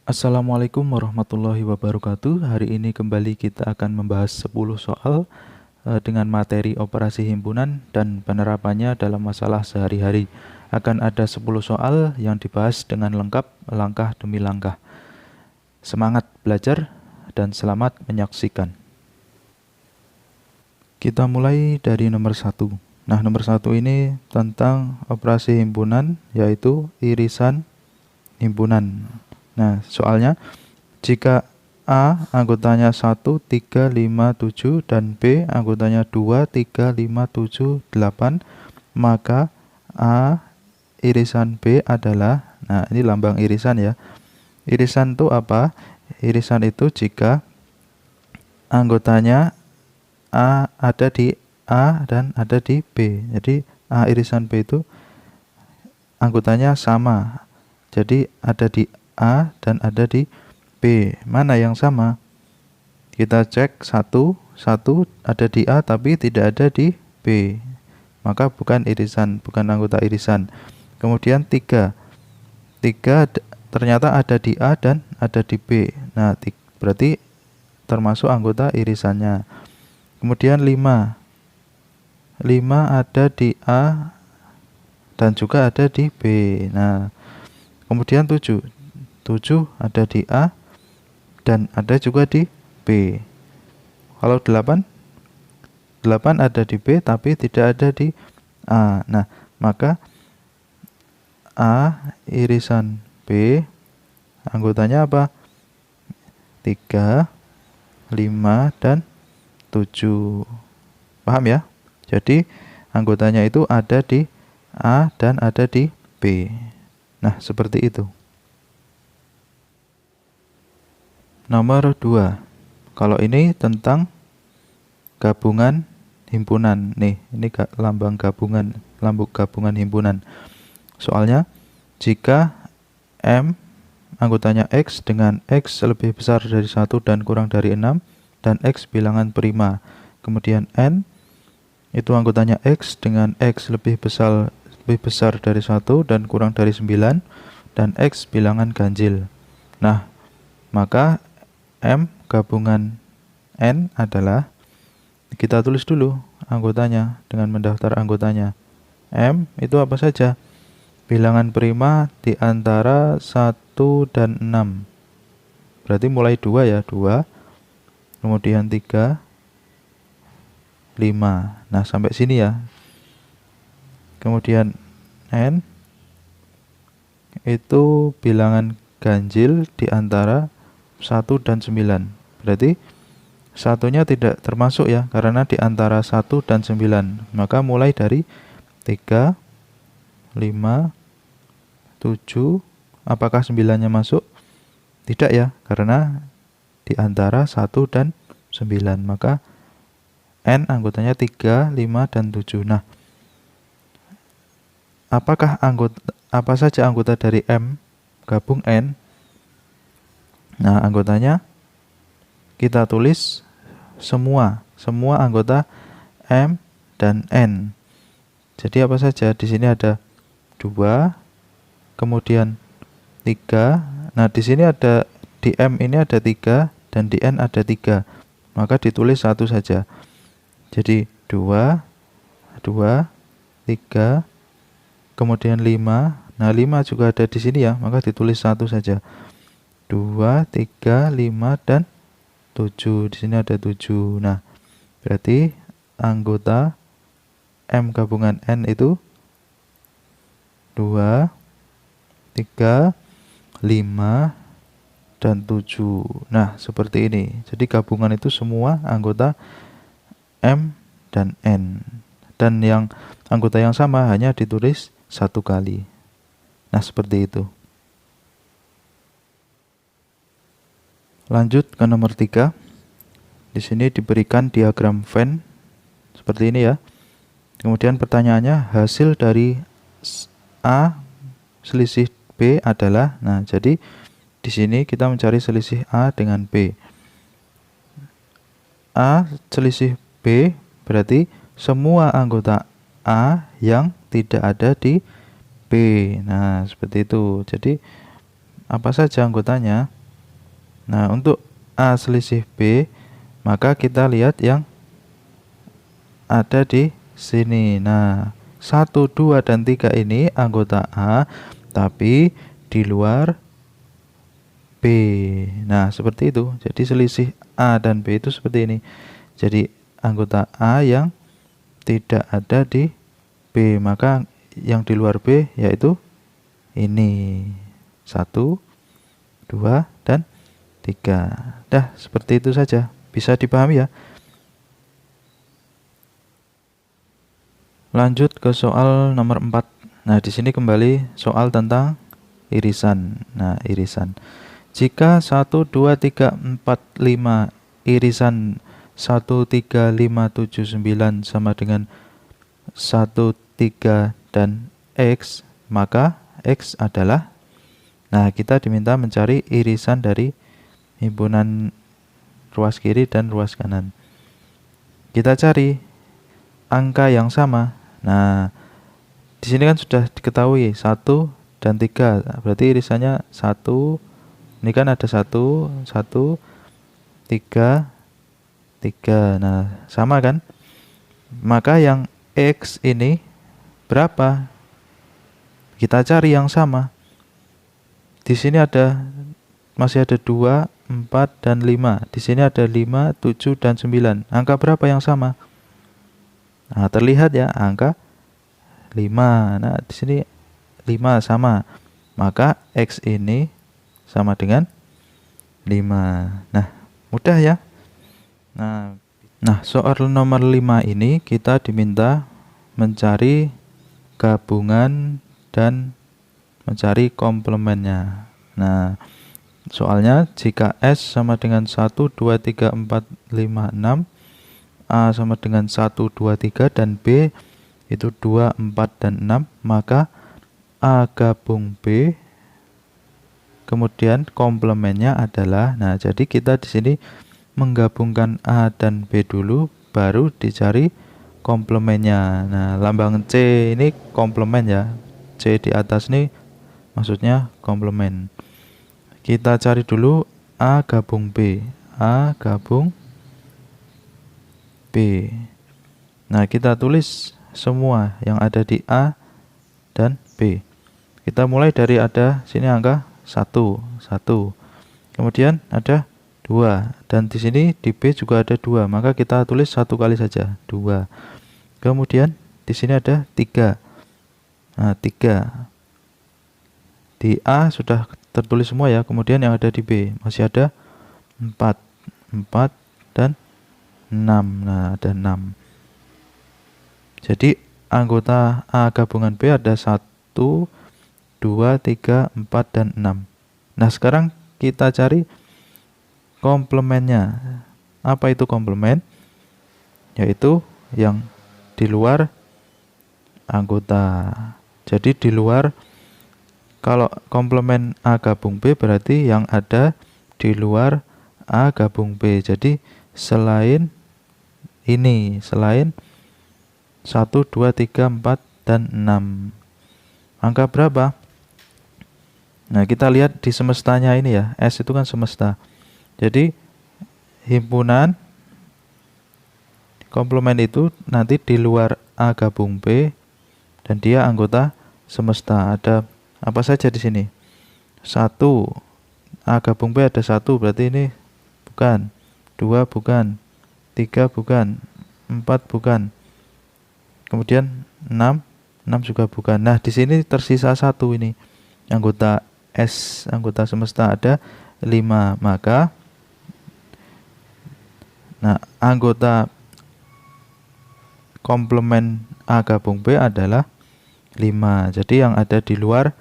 Assalamualaikum warahmatullahi wabarakatuh. Hari ini kembali kita akan membahas 10 soal dengan materi operasi himpunan dan penerapannya dalam masalah sehari-hari. Akan ada 10 soal yang dibahas dengan lengkap langkah demi langkah. Semangat belajar dan selamat menyaksikan. Kita mulai dari nomor 1. Nah, nomor 1 ini tentang operasi himpunan, yaitu irisan himpunan. Nah, soalnya jika A anggotanya 1, 3, 5, 7 dan B anggotanya 2, 3, 5, 7, 8, maka A irisan B adalah, nah ini lambang irisan ya. Irisan itu apa? Irisan itu jika anggotanya A ada di A dan ada di B. Jadi A irisan B itu anggotanya sama. Jadi ada di A dan ada di B. Mana yang sama? Kita cek satu ada di A tapi tidak ada di B. Maka bukan irisan, bukan anggota irisan. Kemudian 3 ternyata ada di A dan ada di B. Nah, berarti termasuk anggota irisannya. Kemudian 5 ada di A dan juga ada di B. Nah, kemudian 7 ada di A dan ada juga di B. Kalau 8 ada di B tapi tidak ada di A. Nah, maka A irisan B anggotanya apa? 3, 5, dan 7. Paham ya? Jadi anggotanya itu ada di A dan ada di B. Nah, seperti itu. Nomor 2. Kalau ini tentang gabungan himpunan. Nih, ini lambang gabungan himpunan. Soalnya jika M anggotanya X dengan X lebih besar dari 1 dan kurang dari 6 dan X bilangan prima. Kemudian N itu anggotanya X dengan X lebih besar dari 1 dan kurang dari 9 dan X bilangan ganjil. Nah, maka M gabungan N adalah, kita tulis dulu anggotanya dengan mendaftar anggotanya. M itu apa saja? Bilangan prima di antara 1 dan 6. Berarti mulai 2 ya, 2. Kemudian 3, 5. Nah, sampai sini ya. Kemudian N itu bilangan ganjil di antara 1 dan 9. Berarti satunya tidak termasuk ya, karena di antara 1 dan 9. Maka mulai dari 3, 5, 7. Apakah 9-nya masuk? Tidak ya, karena di antara 1 dan 9. Maka N anggotanya 3, 5, dan 7. Nah, apa saja anggota dari M gabung N? Nah, anggotanya kita tulis semua anggota M dan N. Jadi apa saja? Di sini ada 2, kemudian 3. Nah, di sini ada, di M ini ada 3 dan di N ada 3. Maka ditulis 1 saja. Jadi 2, 3, kemudian 5. Nah, 5 juga ada di sini ya, maka ditulis 1 saja. 2, 3, 5, dan 7. Di sini ada 7. Nah, berarti anggota M gabungan N itu 2, 3, 5, dan 7. Nah, seperti ini. Jadi gabungan itu semua anggota M dan N. Dan yang anggota yang sama hanya ditulis 1 kali. Nah, seperti itu. Lanjut ke nomor 3. Di sini diberikan diagram Venn seperti ini ya. Kemudian pertanyaannya, hasil dari A selisih B adalah, nah jadi di sini kita mencari selisih A dengan B. A selisih B berarti semua anggota A yang tidak ada di B. Nah, seperti itu. Jadi apa saja anggotanya? Nah, untuk A selisih B, maka kita lihat yang ada di sini. Nah, 1, 2, dan 3 ini anggota A, tapi di luar B. Nah, seperti itu. Jadi selisih A dan B itu seperti ini. Jadi anggota A yang tidak ada di B, maka yang di luar B yaitu ini. 1, 2, dan 3. Dah, seperti itu saja. Bisa dipahami ya? Lanjut ke soal nomor 4. Nah, di sini kembali soal tentang irisan. Nah, irisan. Jika 1, 2, 3, 4, 5 irisan 1, 3, 5, 7, 9 sama dengan 1, 3, dan X, maka X adalah, nah, kita diminta mencari irisan dari himpunan ruas kiri dan ruas kanan. Kita cari angka yang sama. Nah, di sini kan sudah diketahui 1 dan 3, berarti irisannya 1, ini kan ada 1, 1, 3, 3. Nah, sama kan? Maka yang X ini berapa? Kita cari yang sama. Di sini masih ada 2, 4, dan 5. Di sini ada 5, 7, dan 9. Angka berapa yang sama? Nah, terlihat ya, angka 5. Nah, di sini 5 sama. Maka X ini sama dengan 5. Nah, mudah ya. Nah, soal nomor 5 ini kita diminta mencari gabungan dan mencari komplemennya. Nah, soalnya jika S sama dengan 1, 2, 3, 4, 5, 6, A sama dengan 1, 2, 3, dan B itu 2, 4, dan 6, maka A gabung B, kemudian komplemennya adalah, nah, jadi kita di sini menggabungkan A dan B dulu, baru dicari komplemennya. Nah, lambang C ini komplemen ya. C di atas ini maksudnya komplemen. Kita cari dulu A gabung B. A gabung B. Nah, kita tulis semua yang ada di A dan B. Kita mulai dari ada sini angka 1, 1. Kemudian ada 2, dan di sini di B juga ada 2, maka kita tulis 1 kali saja, 2. Kemudian di sini ada 3. Nah, 3. Di A sudah tertulis semua ya. Kemudian yang ada di B masih ada 4, 4, dan 6. Nah, ada 6. Jadi anggota A gabungan B ada 1, 2, 3, 4, dan 6. Nah, sekarang kita cari komplemennya. Apa itu komplemen? Yaitu yang di luar anggota. Jadi di luar, kalau komplemen A gabung B berarti yang ada di luar A gabung B. Jadi selain ini, selain 1, 2, 3, 4, dan 6. Angka berapa? Nah, kita lihat di semestanya ini ya. S itu kan semesta. Jadi himpunan komplemen itu nanti di luar A gabung B dan dia anggota semesta. Ada apa saja di sini? 1, A gabung B ada 1, berarti ini bukan. 2 bukan. 3 bukan. 4 bukan. Kemudian 6 juga bukan. Nah, di sini tersisa 1 ini. Anggota S, anggota semesta ada 5. Maka anggota komplemen A gabung B adalah 5. Jadi yang ada di luar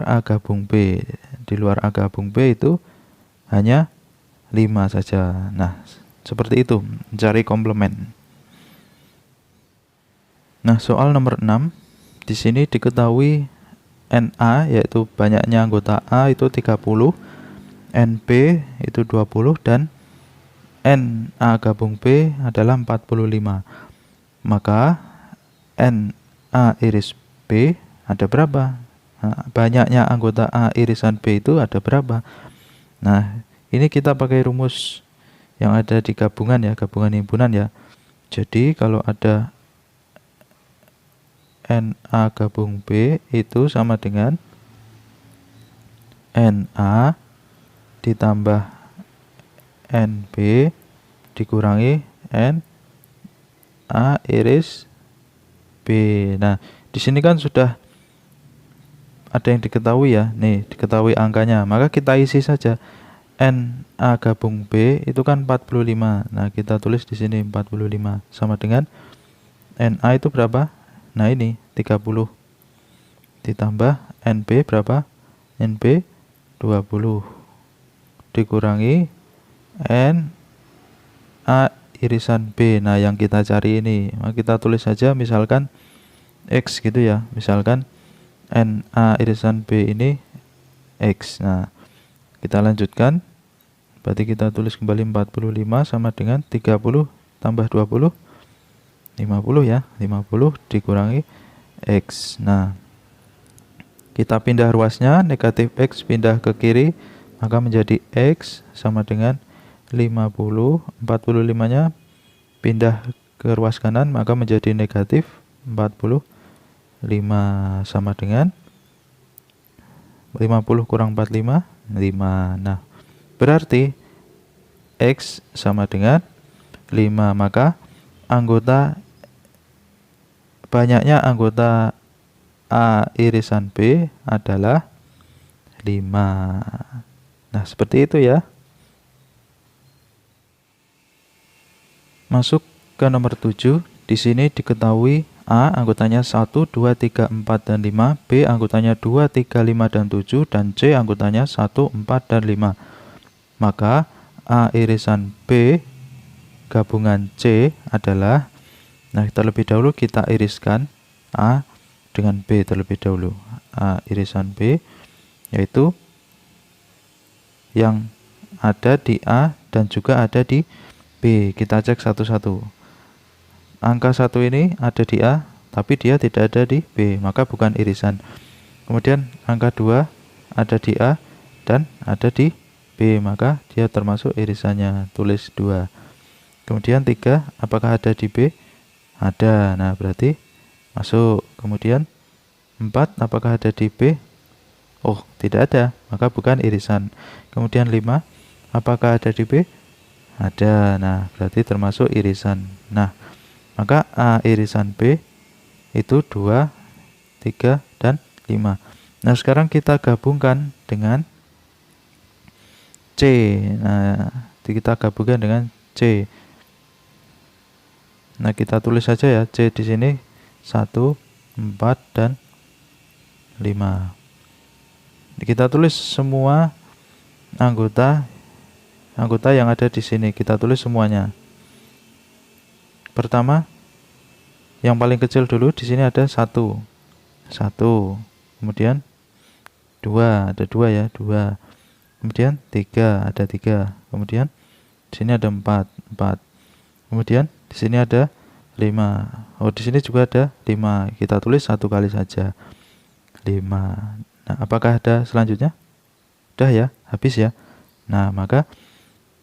A gabung B. Di luar A gabung B itu hanya 5 saja. Nah, seperti itu mencari komplemen. Nah, soal nomor 6. Di sini diketahui NA yaitu banyaknya anggota A itu 30, NB itu 20, dan NA gabung B adalah 45. Maka NA iris B ada berapa? Nah, banyaknya anggota A irisan B itu ada berapa? Nah, Ini kita pakai rumus yang ada di gabungan ya, gabungan himpunan ya. Jadi kalau ada NA gabung B itu sama dengan NA ditambah NB dikurangi NA iris B. Nah, di sini kan sudah ada yang diketahui ya. Nih, diketahui angkanya. Maka kita isi saja. NA gabung B itu kan 45. Nah, kita tulis di sini 45 sama dengan NA itu berapa? Nah, ini 30. Ditambah NB berapa? NB 20 dikurangi NA irisan B. Nah, yang kita cari ini. Maka kita tulis saja misalkan X gitu ya. Misalkan NA irisan B ini X. Nah, kita lanjutkan. Berarti kita tulis kembali 45 sama dengan 30 tambah 20 50 ya. 50 dikurangi X. Nah, kita pindah ruasnya, negatif X pindah ke kiri, maka menjadi X sama dengan 50. 45 nya pindah ke ruas kanan, maka menjadi negatif 45 sama dengan 50 kurang 45 5. Nah, berarti X sama dengan 5. Maka banyaknya anggota A irisan B adalah 5. Nah, seperti itu ya. Masuk ke nomor 7. Di sini diketahui A anggotanya 1, 2, 3, 4, dan 5, B anggotanya 2, 3, 5, dan 7, dan C anggotanya 1, 4, dan 5. Maka A irisan B gabungan C adalah, nah terlebih dahulu kita iriskan A dengan B terlebih dahulu. A irisan B yaitu yang ada di A dan juga ada di B. Kita cek satu-satu. Angka 1 ini ada di A, tapi dia tidak ada di B, maka bukan irisan. Kemudian angka 2 ada di A dan ada di B, maka dia termasuk irisannya. Tulis 2. Kemudian 3, apakah ada di B? Ada. Nah, berarti masuk. Kemudian 4, apakah ada di B? Oh, tidak ada, maka bukan irisan. Kemudian 5, apakah ada di B? Ada. Nah, berarti termasuk irisan. Nah, maka A irisan B itu 2, 3, dan 5. Nah, sekarang kita gabungkan dengan C. Nah, kita gabungkan dengan C. Nah, kita tulis saja ya, C di sini 1, 4, dan 5. Kita tulis semua anggota yang ada di sini. Kita tulis semuanya. Pertama, yang paling kecil dulu di sini ada 1. Kemudian 2, ada 2 ya, 2. Kemudian 3, ada 3. Kemudian di sini ada 4. Kemudian di sini ada 5. Oh, di sini juga ada 5. Kita tulis 1 kali saja. 5. Nah, apakah ada selanjutnya? Udah ya, habis ya. Nah, maka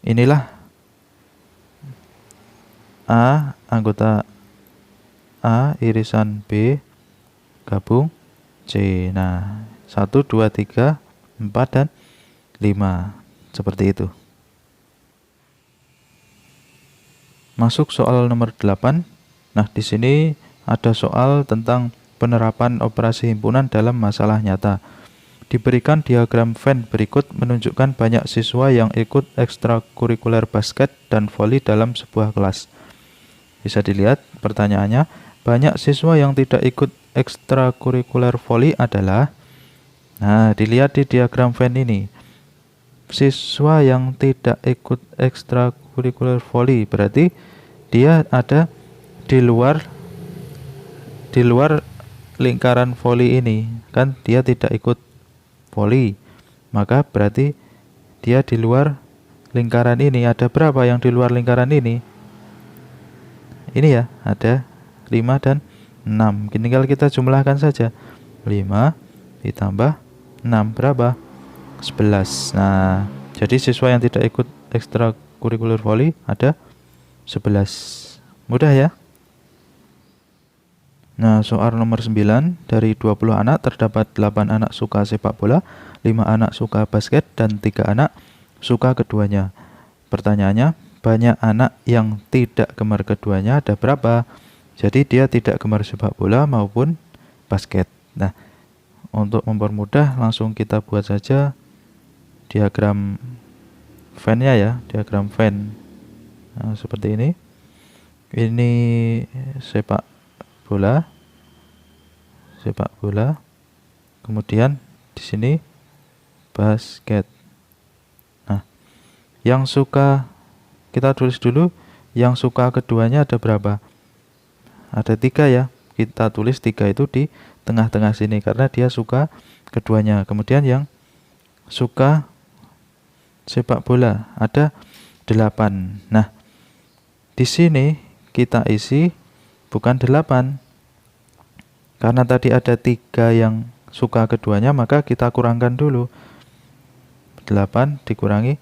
inilah A anggota A irisan B gabung C. Nah, 1, 2, 3, 4, dan 5. Seperti itu. Masuk soal nomor 8. Nah, di sini ada soal tentang penerapan operasi himpunan dalam masalah nyata. Diberikan diagram Venn berikut menunjukkan banyak siswa yang ikut ekstrakurikuler basket dan voli dalam sebuah kelas. Bisa dilihat pertanyaannya, banyak siswa yang tidak ikut ekstrakurikuler voli adalah, nah dilihat di diagram Venn ini, siswa yang tidak ikut ekstrakurikuler voli berarti dia ada di luar lingkaran voli ini, kan dia tidak ikut voli, maka berarti dia di luar lingkaran ini. Ada berapa yang di luar lingkaran ini? Ini ya, ada 5 dan 6. Tinggal kita jumlahkan saja. 5 ditambah 6 berapa? 11. Nah, Jadi siswa yang tidak ikut ekstrakurikuler voli ada 11. Mudah ya. Nah, soal nomor 9, dari 20 anak terdapat 8 anak suka sepak bola, 5 anak suka basket, dan 3 anak suka keduanya. Pertanyaannya, banyak anak yang tidak gemar keduanya ada berapa? Jadi dia tidak gemar sepak bola maupun basket. Nah, untuk mempermudah langsung kita buat saja diagram Venn-nya ya, diagram Venn. Nah, seperti ini. Ini sepak bola. Kemudian di sini basket. Nah, yang suka, kita tulis dulu, yang suka keduanya ada berapa? Ada 3 ya. Kita tulis 3 itu di tengah-tengah sini karena dia suka keduanya. Kemudian yang suka sepak bola ada 8. Nah, di sini kita isi bukan 8. Karena tadi ada 3 yang suka keduanya, maka kita kurangkan dulu. 8 dikurangi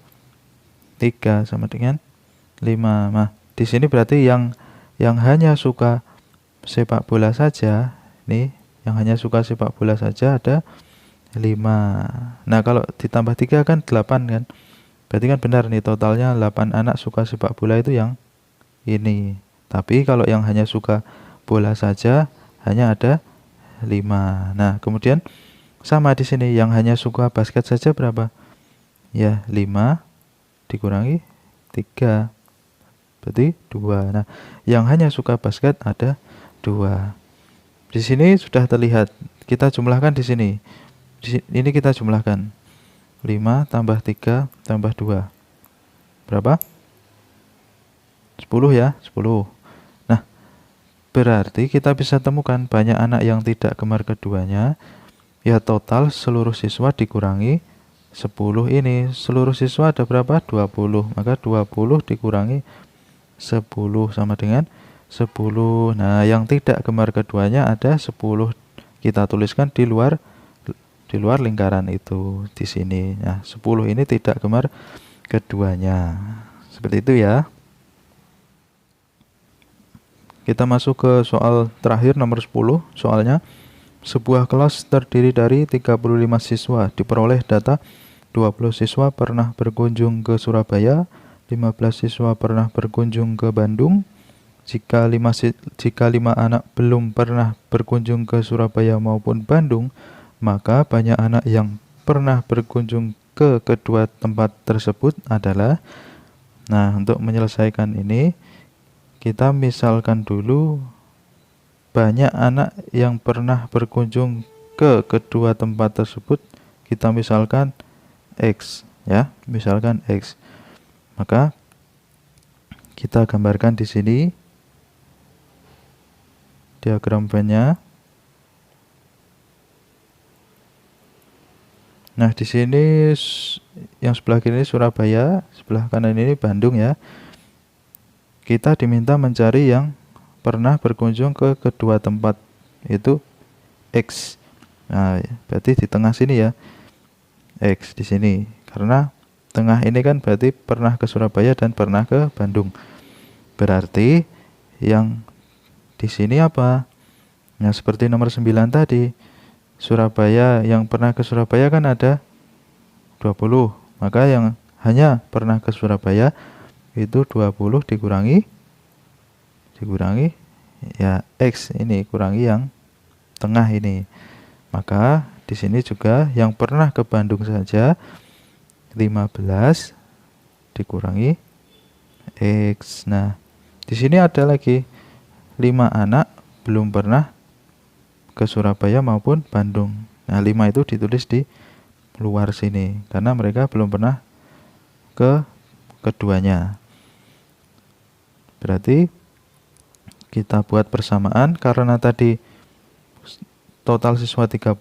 3 sama dengan 5. Nah, di sini berarti yang hanya suka sepak bola saja, nih, yang hanya suka sepak bola saja ada 5. Nah, kalau ditambah 3 kan 8 kan. Berarti kan benar nih, totalnya 8 anak suka sepak bola itu yang ini. Tapi kalau yang hanya suka bola saja hanya ada 5. Nah, kemudian sama di sini, yang hanya suka basket saja berapa? Ya, 5 dikurangi 3. Berarti 2. Nah, yang hanya suka basket ada 2. Di sini sudah terlihat. Kita jumlahkan di sini. Ini kita jumlahkan. 5 tambah 3 tambah 2. Berapa? 10 ya, 10. Nah, berarti kita bisa temukan banyak anak yang tidak gemar keduanya. Ya, total seluruh siswa dikurangi 10 ini. Seluruh siswa ada berapa? 20. Maka 20 dikurangi 10 sama dengan 10. Nah, yang tidak gemar keduanya ada 10. Kita tuliskan di luar lingkaran itu di sini. Nah, 10 ini tidak gemar keduanya. Seperti itu ya. Kita masuk ke soal terakhir nomor 10. Soalnya, sebuah kelas terdiri dari 35 siswa. Diperoleh data 20 siswa pernah berkunjung ke Surabaya, 15 siswa pernah berkunjung ke Bandung. Jika 5 anak belum pernah berkunjung ke Surabaya maupun Bandung, maka banyak anak yang pernah berkunjung ke kedua tempat tersebut adalah. Nah, untuk menyelesaikan ini, kita misalkan dulu banyak anak yang pernah berkunjung ke kedua tempat tersebut. Kita misalkan X ya, misalkan X. Maka kita gambarkan di sini diagram Venn-nya. Nah, di sini yang sebelah kiri ini Surabaya, sebelah kanan ini Bandung ya. Kita diminta mencari yang pernah berkunjung ke kedua tempat, itu X. Nah, berarti di tengah sini ya, X di sini. Karena tengah ini kan berarti pernah ke Surabaya dan pernah ke Bandung. Berarti yang di sini apa? Nah, seperti nomor 9 tadi, Surabaya, yang pernah ke Surabaya kan ada 20. Maka yang hanya pernah ke Surabaya itu 20 dikurangi ya X, ini kurangi yang tengah ini. Maka di sini juga yang pernah ke Bandung saja 15 dikurangi X. Nah, di sini ada lagi 5 anak belum pernah ke Surabaya maupun Bandung. Nah, 5 itu ditulis di luar sini karena mereka belum pernah ke keduanya. Berarti kita buat persamaan, karena tadi total siswa 35,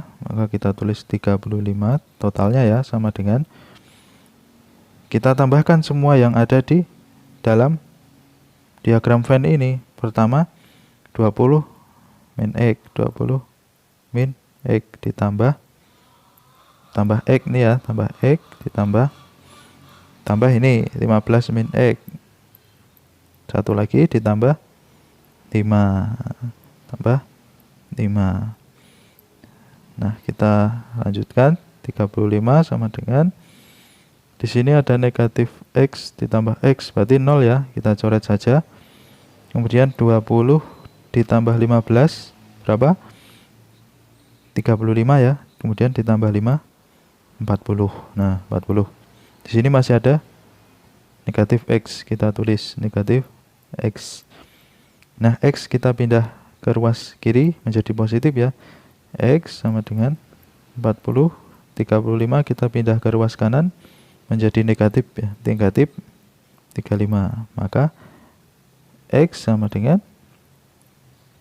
maka kita tulis 35 totalnya ya, sama dengan kita tambahkan semua yang ada di dalam diagram Venn ini. Pertama 20 min X, 20 min X ditambah X nih ya, tambah X ditambah tambah ini 15 min X. Satu lagi ditambah 5 tambah 5. Nah, kita lanjutkan. 35 sama dengan, di sini ada negatif X ditambah X, berarti 0 ya. Kita coret saja. Kemudian 20 ditambah 15 berapa? 35 ya. Kemudian ditambah 5 40. Nah, 40. Di sini masih ada negatif X, kita tulis negatif X. Nah, X kita pindah ke ruas kiri menjadi positif ya. X sama dengan 40, 35 kita pindah ke ruas kanan menjadi negatif ya, negatif 35. Maka X sama dengan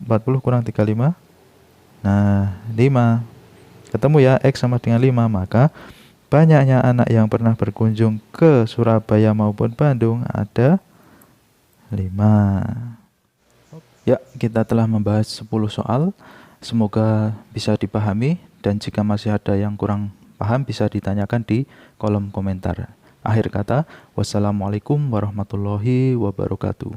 40 kurang 35. Nah, 5. Ketemu ya, X sama dengan 5. Maka banyaknya anak yang pernah berkunjung ke Surabaya maupun Bandung ada 5. Ya, kita telah membahas 10 soal. Semoga bisa dipahami, dan jika masih ada yang kurang paham bisa ditanyakan di kolom komentar. Akhir kata, wassalamualaikum warahmatullahi wabarakatuh.